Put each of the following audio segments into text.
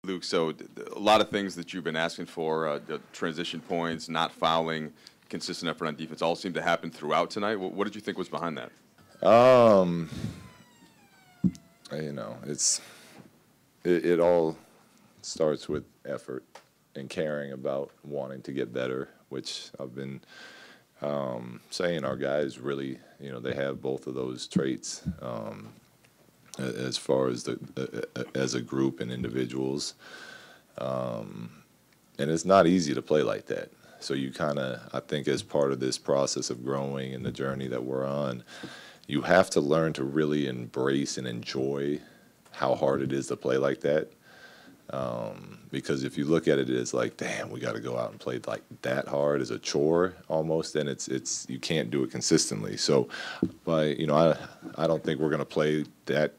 Luke, so a lot of things that you've been asking for, the transition points, not fouling, consistent effort on defense, all seemed to happen throughout tonight. What did you think was behind that? It all starts with effort and caring about wanting to get better, which I've been saying our guys really, they have both of those traits as far as as a group and individuals. And it's not easy to play like that. So you kind of, I think as part of this process of growing and the journey that we're on, you have to learn to really embrace and enjoy how hard it is to play like that. Because if you look at it as like, damn, we got to go out and play like that hard as a chore almost, then it's you can't do it consistently. So, I don't think we're going to play that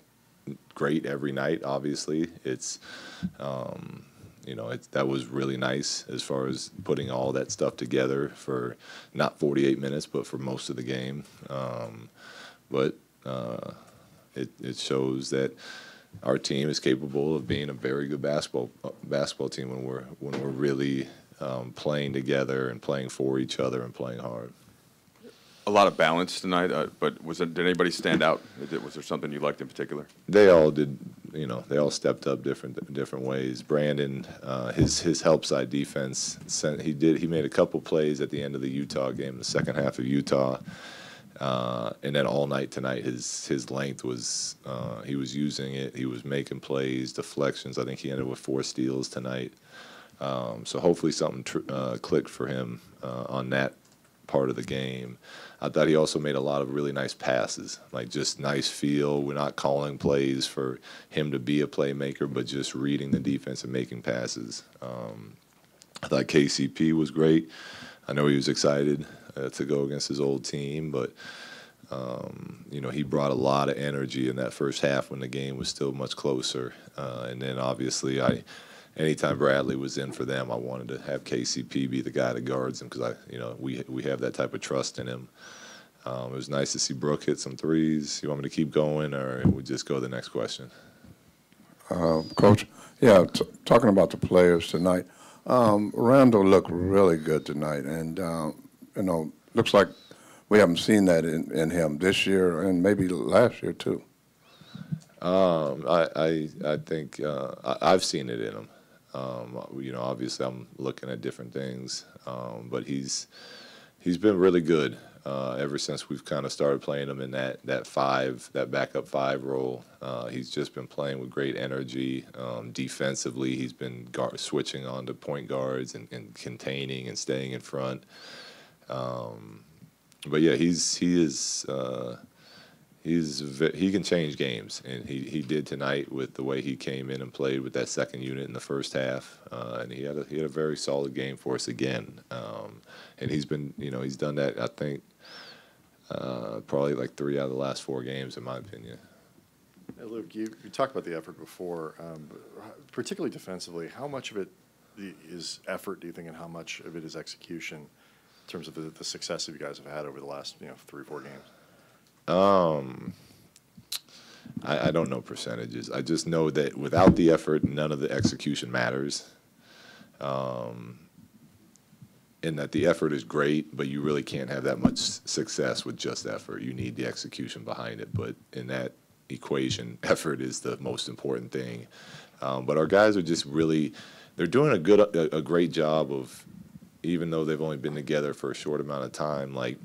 great every night. Obviously, that was really nice as far as putting all that stuff together for not 48 minutes, but for most of the game. But it shows that our team is capable of being a very good basketball team when we're really playing together and playing for each other and playing hard. A lot of balance tonight, but did anybody stand out? Was there something you liked in particular? They all did. They all stepped up different ways. Brandon, his help side defense, he made a couple plays at the end of the Utah game, the second half of Utah. And then all night tonight, his length was he was using it. He was making plays, deflections. I think he ended with 4 steals tonight. So hopefully something clicked for him on that part of the game. I thought he also made a lot of really nice passes, like just nice feel. We're not calling plays for him to be a playmaker, but just reading the defense and making passes. I thought KCP was great. I know he was excited to go against his old team, but he brought a lot of energy in that first half when the game was still much closer. And then obviously, anytime Bradley was in for them, I wanted to have KCP be the guy that guards him because we have that type of trust in him. It was nice to see Brooke hit some threes. You want me to keep going, or we just go to the next question? Coach, talking about the players tonight, Randle looked really good tonight, and looks like we haven't seen that in him this year and maybe last year too. I think I've seen it in him. Obviously I'm looking at different things, but he's been really good ever since we've kind of started playing him in that backup 5 role. He's just been playing with great energy. Defensively, he's been switching on to point guards and containing and staying in front. But yeah, he can change games, and he did tonight with the way he came in and played with that second unit in the first half, and he had a very solid game for us again. And he's been, he's done that, I think, probably like 3 out of the last 4 games, in my opinion. Hey, Luke, you talked about the effort before, particularly defensively. How much of it is effort, do you think, and how much of it is execution in terms of the success that you guys have had over the last 3 or 4 games? I don't know percentages. I just know that without the effort, none of the execution matters. And that the effort is great, but you really can't have that much success with just effort. You need the execution behind it. But in that equation, effort is the most important thing. But our guys are just really, they're doing a great job of, even though they've only been together for a short amount of time, like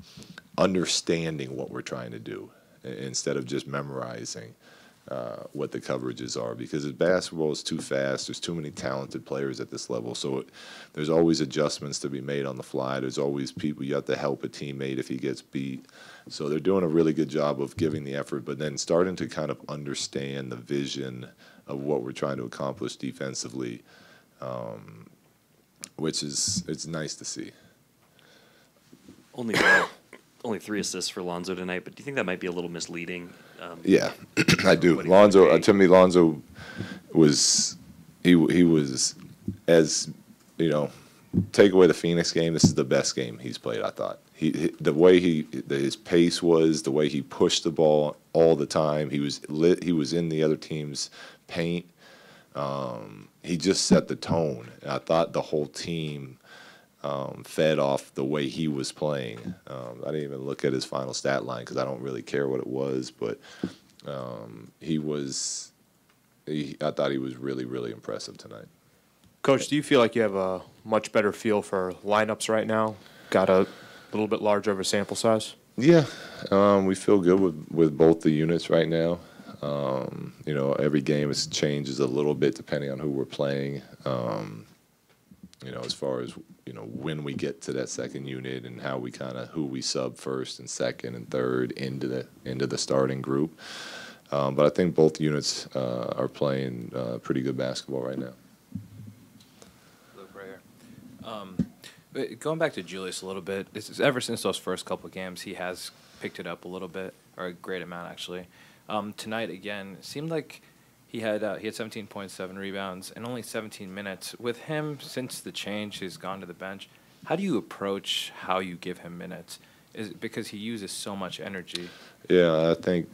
understanding what we're trying to do instead of just memorizing what the coverages are, because basketball is too fast. There's too many talented players at this level, so there's always adjustments to be made on the fly. There's always people, you have to help a teammate if he gets beat. So they're doing a really good job of giving the effort, but then starting to kind of understand the vision of what we're trying to accomplish defensively, which it's nice to see. Only 3 assists for Lonzo tonight, but do you think that might be a little misleading? Yeah, I do. Lonzo, to me, Lonzo was he was, as take away the Phoenix game, this is the best game he's played. I thought the way his pace was, the way he pushed the ball all the time. He was in the other team's paint. he just set the tone. I thought the whole team fed off the way he was playing. I didn't even look at his final stat line because I don't really care what it was, but I thought he was really, really impressive tonight. Coach, do you feel like you have a much better feel for lineups right now? Got a little bit larger of a sample size? Yeah, we feel good with both the units right now. Every game changes a little bit depending on who we're playing. As far as when we get to that second unit and how who we sub first and second and third into the starting group. But I think both units are playing pretty good basketball right now. Luke, right here. Going back to Julius a little bit, ever since those first couple of games, he has picked it up a little bit, or a great amount actually. Tonight again, it seemed like he had 17 points, 7 rebounds, and only 17 minutes. With him, since the change, he's gone to the bench. How do you approach how you give him minutes? Is it because he uses so much energy? Yeah, I think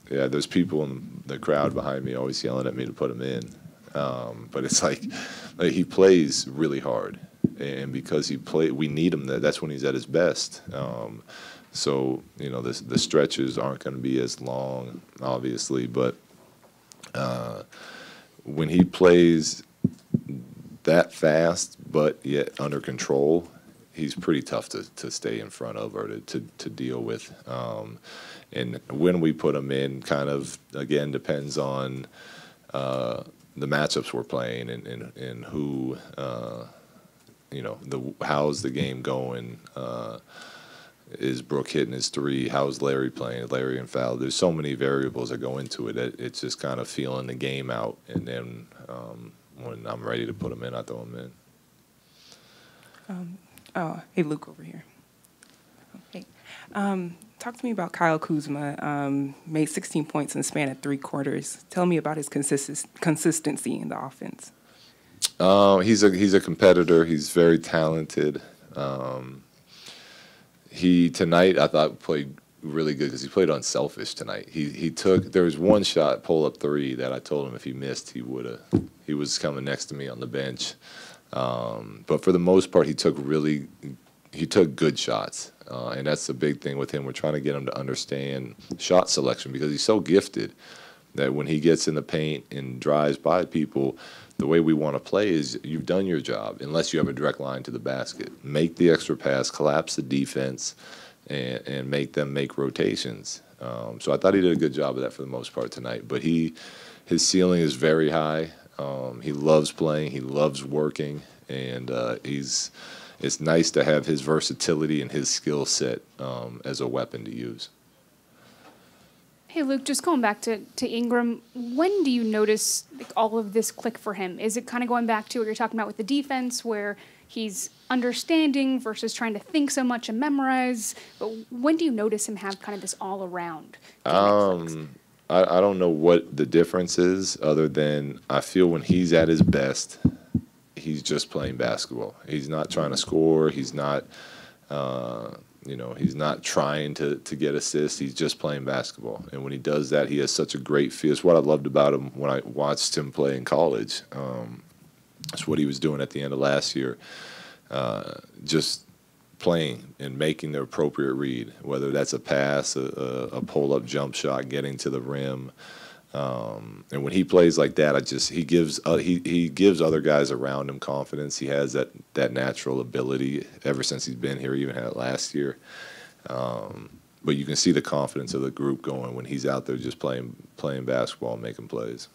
there's people in the crowd behind me always yelling at me to put him in, but it's like he plays really hard, and because we need him. That's when he's at his best. So the stretches aren't going to be as long, obviously, but when he plays that fast but yet under control, he's pretty tough to stay in front of or to deal with. And when we put him in, kind of again depends on the matchups we're playing and who how's the game going. Is Brooke hitting his three? How's Larry playing? Larry and foul. There's so many variables that go into it. It's just kind of feeling the game out, and then when I'm ready to put him in, I throw him in. Hey, Luke over here. Hey, talk to me about Kyle Kuzma. Made 16 points in the span of 3 quarters. Tell me about his consistency in the offense. He's a competitor. He's very talented. He tonight I thought played really good because he played unselfish tonight. There was one shot, pull up 3, that I told him if he missed he was coming next to me on the bench. But for the most part he took good shots, and that's the big thing with him. We're trying to get him to understand shot selection because he's so gifted that when he gets in the paint and drives by people, the way we want to play is you've done your job unless you have a direct line to the basket. Make the extra pass, collapse the defense, and make them make rotations. So I thought he did a good job of that for the most part tonight. But his ceiling is very high. He loves playing. He loves working. And it's nice to have his versatility and his skill set as a weapon to use. Hey, Luke, just going back to Ingram, when do you notice all of this click for him? Is it kind of going back to what you're talking about with the defense, where he's understanding versus trying to think so much and memorize? But when do you notice him have kind of this all-around? I don't know what the difference is other than I feel when he's at his best, he's just playing basketball. He's not trying to score. He's not he's not trying to get assists. He's just playing basketball. And when he does that, he has such a great feel. It's what I loved about him when I watched him play in college. That's what he was doing at the end of last year, just playing and making the appropriate read, whether that's a pass, a pull-up jump shot, getting to the rim. And when he plays like that, he gives other guys around him confidence. He has that natural ability ever since he's been here. He even had it last year. But you can see the confidence of the group going when he's out there just playing basketball and making plays.